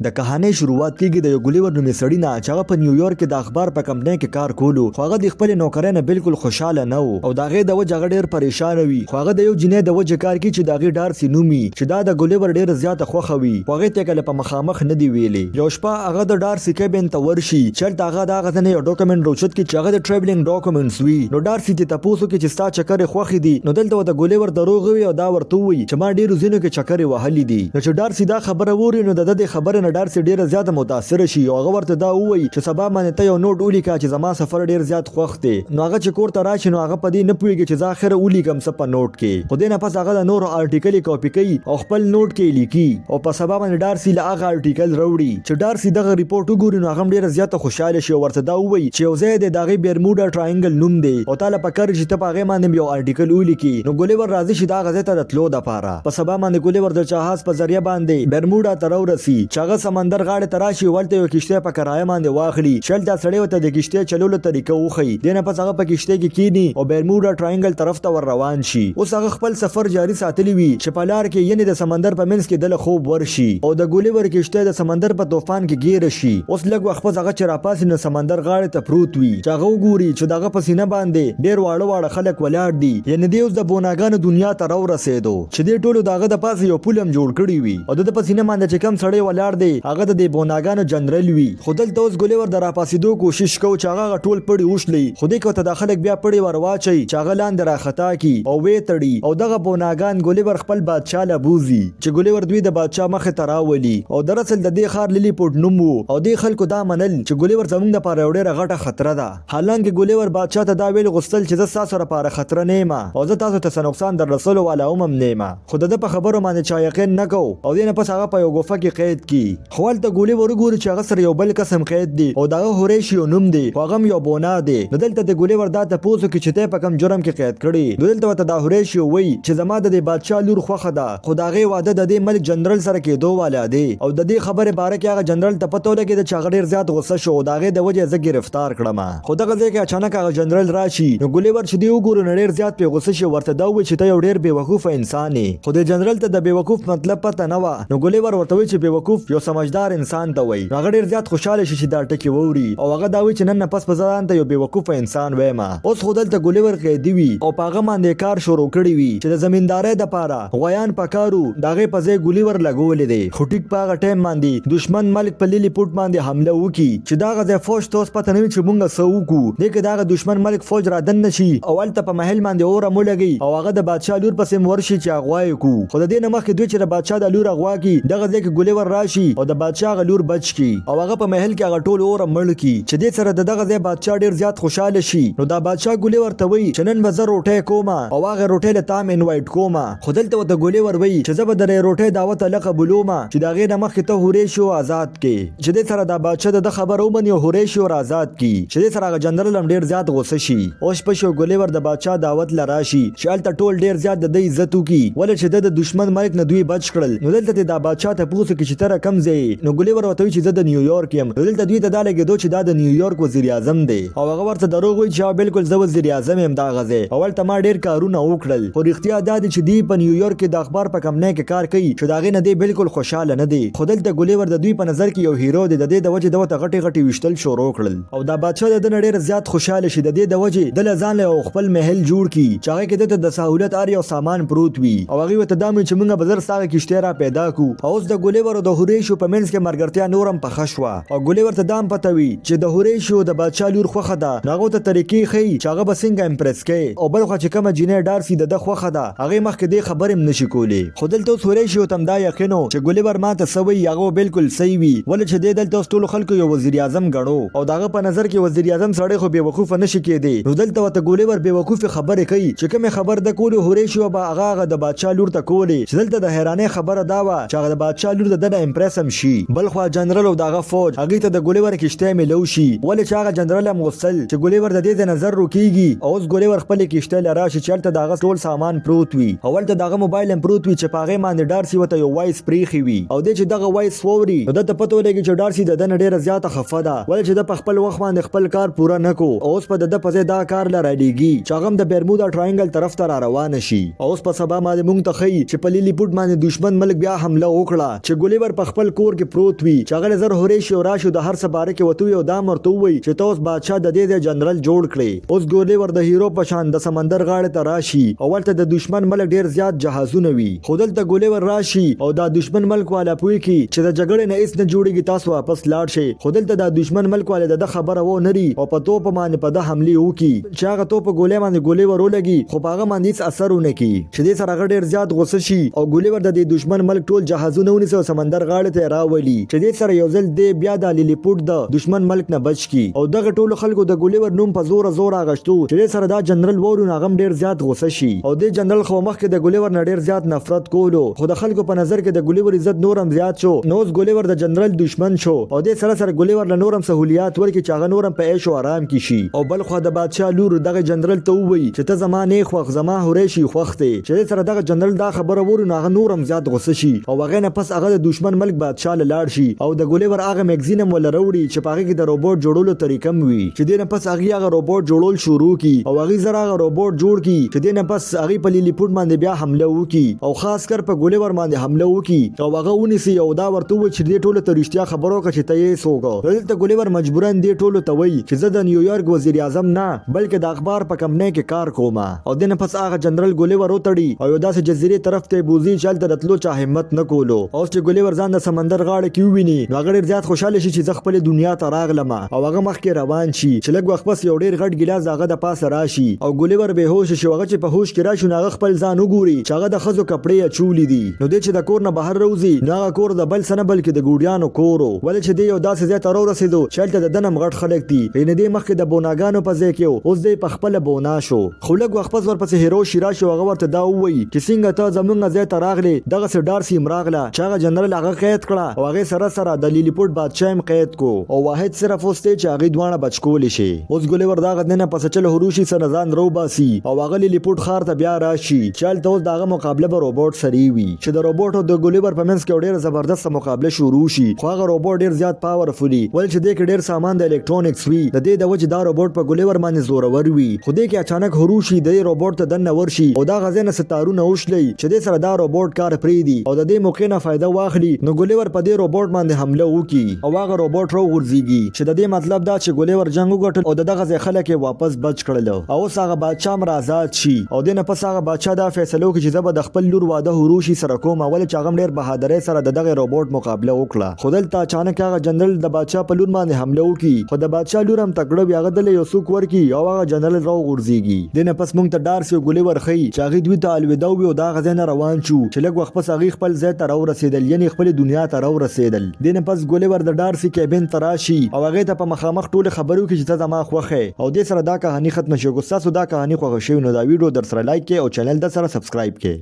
د کہانی شروعات کیږي د یو ګلیور نومي سړي نه چې هغه په نیویارک کې د اخبار په کمپنۍ کې کار کولو خو هغه د خپل نوکرۍ نه بالکل خوشاله نه و او د هغې د وجې هغه ډېر پریشانه وي خو هغه د یو جنۍ د وجې کار کوي چې د هغې ډارسي نومي چې دا د ګلیور ډېره زیاته خوښه وي خو هغې ته یې کله په مخامخ نه دي ویلي. یو شپه هغه د ډارسي کیبن ته ورشي چې هلته هغه د هغه نه یو ډاکومنټ راوچت کړي چې هغه د ټریولینګ ډاکومنټس وي. نو ډارسي ته تپوس وکړي چې ستا چکرې خوښې دي نو دلته د ګلیور دروغ وي او دا ورته ووایي چې ما ډېرو ځینو کې چکرې وهلي دي. نو چې ډارسي دا خبره واوري نو د دې خبرې نه ډارسي ډېره زیاته متاثره شي او هغه ورته دا ووایي چې سبا باندې ته یو نوټ ولیکه چې زما سفر ډېر زیات خوښ دی. نو هغه چې کور ته راشي نو هغه په دې نه پوهېږي چې زه اخره ولیکم څه په نوټ کې. خو دې نه پس هغه د نورو آرټیکل یې کاپي کوي او خپل نوټ کې لیکي او په سبا باندې ډارسي له هغه آرټیکل راوړي چې ډارسي دغه ریپورټ وګوري نو هغه هم ډېره زیاته خوشحاله شي او ورته دا ووایي چې یو ځای دی د هغې برموډا ټراینګل نوم دی او تا له پکار چې ته په هغې باندې یو آرټیکل ولیکي. نو ګلیور راضي شي دا هغه ځای ته د تلو دپاره. په سبا باندې ګلیور د جهاز په ذریعه باندې برموډا ته راورسي چې هغه سمندر غاړې ته راشي ولته یو کشتۍ په کرایه باندې واخلي چې هلته سړی ورته د کشتۍ چلولو طریقه وښیي. دې نه پس هغه په کشتۍ کې کیني او برموډا ټراینګل طرف ته ور روان شي. اوس هغه خپل سفر جاري ساتلی وي چې په لار کې یعنې د سمندر په منځ کې دله خوب ورشي او د ګلیور کشتۍ د سمندر په طوفان کې ګیره شي. اوس لږ وخت پس هغه چې راپاسي نو سمندر غاړې ته پروت وي چې هغه وګوري چې د هغه په سینه باندې ډېر واړه واړه خلک ولاړ دي یعنې دی اوس د بوناګانو دنیا ته راورسېدو چې دې ټولو د هغه د پاسه یو پول هم جوړ کړی وي او د ده په سینه باندې چې کوم سړی ولاړ دی هغه د دې بوناګانو جنرل وي. خو دلته اوس ګلیور د راپاسېدو کوشش کوي چې هغه ټول پړي وشلي خو دې که ورته دا خلک بیا پړي ور واچوي چې هغه لاندې راخطا کړي او ویې تړي او دغه بوناګان ګلیور خپل بادشاه له بوځي چې ګلیور دوی د بادشاه مخې ته راولي او دراصل د دې ښار لیلی پورټ نوم و او دې خلکو دا منل چې ګلیور زموږ دپاره یو ډېره غټه خطره ده. حالانکه ګلیور بادشاه ته دا ویل غوښتل چې زه ستاسو لپاره خطره نه یم او زه تاسو ته څه نقصان در رسولو والا هم نه یم خو د ده په خبرو باندې چا یقین نه کو او دې نه پس هغه په یو ګوفه کې قید کړي. خو هلته ګلیور وګوري چې هغه سره یو بل قسم قید دی او د هغه هوریشیو نوم دی خو هغه هم یو بونا دی. نو دلته د ګلیور دا تپوس وکړي چې تی په کوم جرم کې قید کړي. نو دلته ورته دا هوریشیو وایي چې زما د دې بادشاه لور خوښه ده خو د هغې واده د دې ملک جنرل سره کېدو والا دی او د دې خبرې باره کې هغه جنرل ته پته ولګېده چې هغه ډېر زیات غصه شو او د هغې د وجې زه ګرفتار کړم. خو دغه ځای کې اچانک هغه جنرل راشي نو ګلیور چې دی وګوري نو ډېر زیات پرې غصه شي ورته دا ووایي چې ته یو ډېر بېوقوفه انسان یې. خو د جنرل ته د بېوقوف مطلب پته نه وه نو ګلیور ورته وایي چې بېوقوف یو سمجدار انسان ته وایي. نو هغه ډېر زیات خوشحاله شي چې دا ټکي واوري او هغه دا وایي چې نن نه پس به زه ځان ته یو بېوقوفه انسان وایم. اوس خو دلته ګلیور قیدي وي او په هغه باندې کار شروع کړی وي چې د زمیندارۍ دپاره غویان په کار وو د هغې په ځای ګلیور لګولی دی. خو ټیک په هغه ټایم باندې دشمن ملک په لیلی پوټ باندې حمله وکړي چې دغه ځای فوج ته اوس پته نه وي چې موږ څه وکړو. دې کې دغه دشمن ملک فوج را دننه شي او هلته په محل باندې اور هم ولګوي او هغه د بادشاه لور پسې هم ورشي چې اغوا یې کړو. خو د دې نه مخکې دوی چې د بادشاه د لور اغوا کړي دغه ځای کې ګلیور راشي او د بادشاه هغه لور بچ کړي او هغه په محل کې هغه ټول اور هم مړ کړي چې دې سره د دغه ځای بادشاه ډېر زیات خوشحاله شي. نو دا بادشاه ګلیور ته وایي چې نن به زه روټۍ کوم او هغه روټۍ له تا م انوایټ کوم. خو دلته ورته ګلیور وایي چې زه به د روټۍ دعوت هله قبولوم چې د هغې نه مخکې ته هوریشیو آزاد کړې چې دې سره دا بادشاه د ده خبره ومني او هوریشیو را آزاد کړي چې دې سره هغه جنرل هم ډېر زیات غوسه شي. اوس شپه شو ګلیور د بادشاه دعوت له راشي چې هلته ټول ډېر زیات د ده عزت وکړي ولې چې ده د دشمن ملک نه دوی بچ کړل. نو دلته دې دا بادشاه تپوس وکړي چې ته را کوم ځای نو ګلیور ورته وایي چې زه د نیویارک یم. نو دلته دوی ته دا لګېدو چې دا د نیویارک وزیر اعظم دی او هغه ورته دروغ وایي چې بالکل زه وزیر اعظم یم دغه ځای او هلته ما ډېر کارونه وکړل. خو رښتیا دا دی چې دوی په نیویارک کې د اخبار په کمپنۍ کې کار کوي چې د هغې نه دی بالکل خوشحاله نه دی. خو دلته ګلیور د دوی په نظر کې یو هیرو دی د دې د وجې ده ورته غټې غټې ویشتل شروع کړل او دا بادشاه د ده نه ډېر زیات خوشحاله شي د دې د وجې ده له ځان له یو خپل محل جوړ کړي چې هغې کې ده ته د سهولت هر یو سامان پروت وي او هغې ورته دا وایي چې موږ به زر ستا هغه کشتۍ را پیدا کړو. او اوس د ګلیور او د هوریشیو په منځ کې ملګرتیا نور هم پخه شوه او ګلیور ته دا هم پته وي چې د هوریشیو د بادشاه لور خوښه ده نو هغو ته طریقې ښیي چې هغه به څنګه امپرس کوي او بل خوا چې کومه جینۍ ډارسي د ده خوښه ده هغې مخکې دې خبرې هم نشي کولی. خو دلته اوس هوریشیو ته هم دا یقین و چې ګلیور ما ته څه وایي هغه بالکل صحیح وي ولې چې دی دلته اوس ټولو خلکو یو وزیر اعظم ګڼو او د هغه په نظر کې وزیر اعظم سړی خو بېوقوفه نشي کېدی. نو دلته ورته ګلیور بېوقوفې خبرې کوي چې کومې خبر ده کولې هوریشیو به هغه د بادشاه لور ته کولې چې دلته د حیرانۍ خبره دا وه چې هغه د بادشاه لور د ده نه امپرس هم شي. بل خوا جنرل او د هغه فوج هغې ته د ګلیور کشتۍ میلو شي ولې چې هغه جنرل هم غوښتل چې ګلیور د دې د نظر روکېږي او اوس ګلیور خپلې کشتۍ له راشي چې هلته د هغه ټول سامان پروت وي او هلته د هغه موبایل هم پروت وي چې په هغې باندې ډارسي ورته یو وایس پرېښی وي او دی چې دغه وایس واوري نو ده ته پته ولګي چې ډارسي د ده نه ډېره زیاته خفه ده ولې چې ده په خپل وخت باندې خپل کار پوره نه کو او اوس په د ده په ځای دا کار له رالیږي چې هغه هم د برمودا ټراینګل طرف ته را روانه شي. او اوس په سبا باندې موږ ته ښیي چې په لیلی پوټ باندې دشمن ملک بیا حمله وکړه چې ګلیور په خپل خپل کور کې پروت وي چې هغه زر هورې شي او راشي د هر څه باره کې وته وي او دا مرته وي چې تاسو بادشاه د دې جنرال جوړ کړي. اوس ګولیور د هیرو په شان د سمندر غاړه ته راشي او ولته د دشمن ملک ډیر زیات جهازونه وي. خو دلته ګولیور راشي او دا دشمن ملک والا پوي کی چې د جګړې نه هیڅ نه جوړیږي تاسو واپس لاړ شئ. خو دلته د دشمن ملک والا د خبره و نری او په توپ باندې په د حمله وکي چې هغه توپ ګولې باندې ګولیور ولګي خو هغه باندې هیڅ اثر ونه کی چې دې سره ډیر زیات غوسه شي او ګولیور د دشمن ملک ټول جهازونه ونیسي او سمندر غاړه ته راولي چې دې سره یو ځل دې بیا د لیلیپوټ د دشمن ملک نه بچ کی او دغه ټول خلکو د ګولیور نوم په زور اغشتو چې سره دا جنرال وورو ناغم ډیر زیات غوسه شي او د جنرال خو مخکې د ګولیور نه ډیر زیات نفرت کولو خو د خلکو په نظر کې د ګولیور عزت نورم زیات شو. نو ګولیور د جنرال دشمن شو او د سره ګولیور له نورم سہولیات ورکړي چې هغه نورم په عيش او آرام کې شي. او بل خو د بادشاه لور دغه جنرال ته ووي چې ته زمانه خوخ زما هورې شي خوخته چې سره دغه جنرال دا خبره وورو ناغه نورم زیات غوسه شي او هغه نه پس هغه د دشمن ملک بادشاه لاړ شي او د ګولیور هغه مګزینم ول وروړي چې پاګه کې د روبوټ جوړولو طریقم وي چې دینه پس هغه روبوټ جوړول شروع کی او هغه زره روبوټ جوړ کی چې دینه پس هغه په لیلیپوټ باندې بیا حمله وکي او خاص کر په ګولیور باندې حمله وکي او هغه ونیسي او دا ورته و چې دې ټوله ته رښتیا خبرو کا چې ته یې سوګو. دلته ګولیور مجبورن دې ټوله ته وای چې زه د نیویارک وزیر اعظم نه بلکې د اخبار په کمپنۍ کې کار کوم او دینه پس هغه جنرال ګولیور وتړي او داسې جزیره طرف ته بوزي چلته راتلو چا همت نه کولو. او چې ګولیور ځان د سمندر غاړه کې وویني نو هغه ډیر زیات خوشاله شي چې خپل دنیا ته راغلم او هغه مخکې روان شي چې لږ وخت پس یو ډیر غټ ګلاس هغه د پاسه راشي او ګولیور به هوش شي هغه چې په هوش کې راشي هغه خپل ځان وګوري چې هغه د خزو کپړې چولې دي. نو دې چې د کور نه بهر روزي نو هغه کور د بل سنه بلکې د ګوډیانو کورو ولې چې دې یو داسې ځای ته ورسېدو چې د دنم غټ خلک دي ان دې مخکې د بوناګانو په ځای کې اوس دې په خپل بونا شو. خو لږ وخت پس ورپسې هیرو شي هغه ورته دا وایي چې څنګه ته زمونږ ځای ته راغلی دغه سه ډارسي مراغله چې هغه جنرال هغه قید کړه او هغه سره د لیلیپوټ بادشاه قید کو او واحد صرف اوس ته چې هغه دوانه بچ کول شي. اوس ګولیور دا غدنه پس چل هروشي سره ځان رو باسي او هغه لیلیپوټ خار ته بیا راشي چل ته اوس دغه مقابله به روبوټ سری وي چې د روبوټ او د ګولیور په منځ کې ډېر زبردست مقابله شروع شي. خو هغه روبوټ ډېر زیات پاورفولي ول چې د ډېر سامان د الکترونیکس وي د دې د وجه دا روبوټ په ګولیور باندې زورور وي. خو دې کې اچانک هروشي د روبوټ ته دنه ورشي او دا غزنه ستارونه وشلي چې دې سره دا روبوټ کار پری دی او د دې موقع نه فائدہ واخلي. نو ګولیور په دې روبوټ باندې حمله وکي او هغه روبوټ رو ورزيږي چې د دې مطلب دا چې ګولیور جنگ وګټل او دغه ځای خلک واپس بچ کړل او هغه بادشاه مر آزاد شي او دنه پس هغه بادشاه دا فیصله وکړي چې زه به د خپل لور واده هروشي سره کوم اول چې هغه ډېر بهادرۍ سره دغه روبوټ مقابله وکړه. خو دلته اچانک هغه جنرال د بادشاه په لور باندې حمله وکړي خو د بادشاه لور هم تکړه وي هغه دل یو څوک ورکی او هغه جنرال رو ورزيږي. دنه پس مونږ ته ډارسي ګولیور خي چې هغه دوی ته الوداع وي او دا غزنه روان شو چې لږ وخت پس هغه خپل ځای ته رسیدل یعنی خپل دنیا ته رسیدل. دنه پس ګولیور د ډارسي کیبن تراشي او هغه ته په مخامخ ټول خبرو کې چې ته زما خوخه او دې سره دا کہانی ختم شو. ګوستاسو دا کہانی خوښ شوی نو دا ویډیو در سره لایک کړئ او چینل در سره سبسکرایب کړئ.